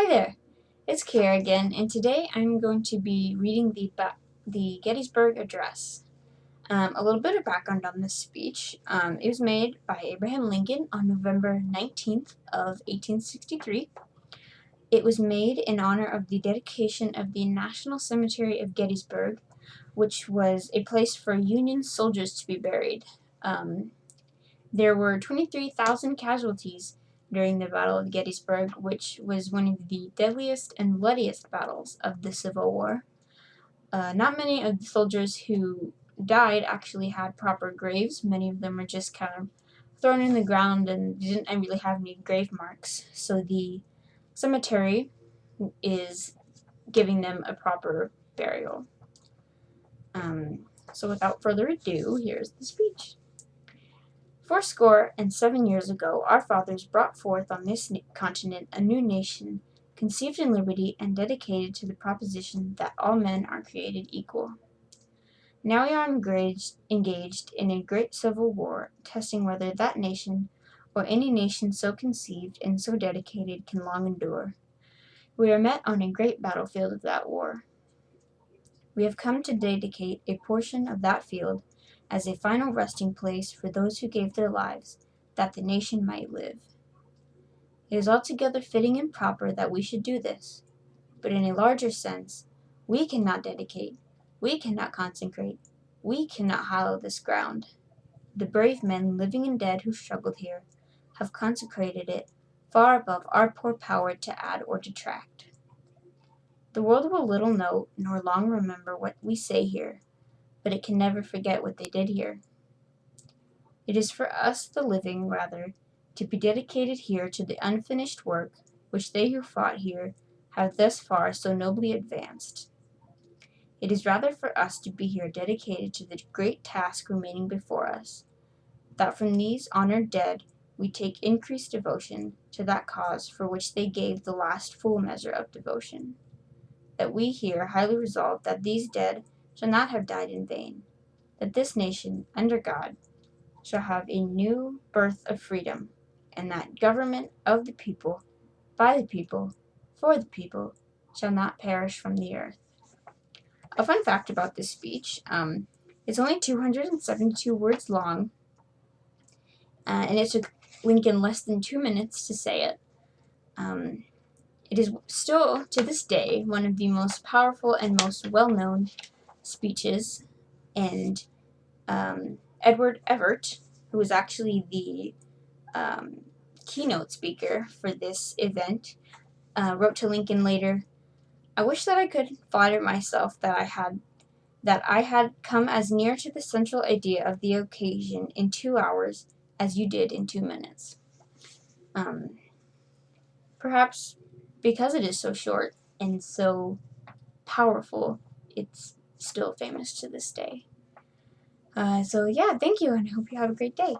Hi there, it's Kara again, and today I'm going to be reading the Gettysburg Address. A little bit of background on this speech. It was made by Abraham Lincoln on November 19th of 1863. It was made in honor of the dedication of the National Cemetery of Gettysburg, which was a place for Union soldiers to be buried. There were 23,000 casualties during the Battle of Gettysburg, which was one of the deadliest and bloodiest battles of the Civil War. Not many of the soldiers who died actually had proper graves. Many of them were just kind of thrown in the ground and didn't really have any grave marks. So the cemetery is giving them a proper burial. So without further ado, here's the speech. fourscore and 7 years ago, our fathers brought forth on this continent a new nation, conceived in liberty and dedicated to the proposition that all men are created equal. Now we are engaged in a great civil war, testing whether that nation, or any nation so conceived and so dedicated, can long endure. We are met on a great battlefield of that war. We have come to dedicate a portion of that field as a final resting place for those who gave their lives, that the nation might live. It is altogether fitting and proper that we should do this, but in a larger sense, we cannot dedicate, we cannot consecrate, we cannot hallow this ground. The brave men, living and dead, who struggled here, have consecrated it far above our poor power to add or detract. The world will little note nor long remember what we say here, but it can never forget what they did here. It is for us, the living, rather, to be dedicated here to the unfinished work which they who fought here have thus far so nobly advanced. It is rather for us to be here dedicated to the great task remaining before us, that from these honored dead we take increased devotion to that cause for which they gave the last full measure of devotion, that we here highly resolve that these dead shall not have died in vain, that this nation, under God, shall have a new birth of freedom, and that government of the people, by the people, for the people, shall not perish from the earth. A fun fact about this speech, it's only 272 words long, and it took Lincoln less than 2 minutes to say it. It is still, to this day, one of the most powerful and most well-known speeches, and Edward Everett, who was actually the keynote speaker for this event, wrote to Lincoln later, "I wish that I could flatter myself that I had come as near to the central idea of the occasion in 2 hours as you did in 2 minutes." Perhaps because it is so short and so powerful, it's still famous to this day. So yeah, thank you, and I hope you have a great day.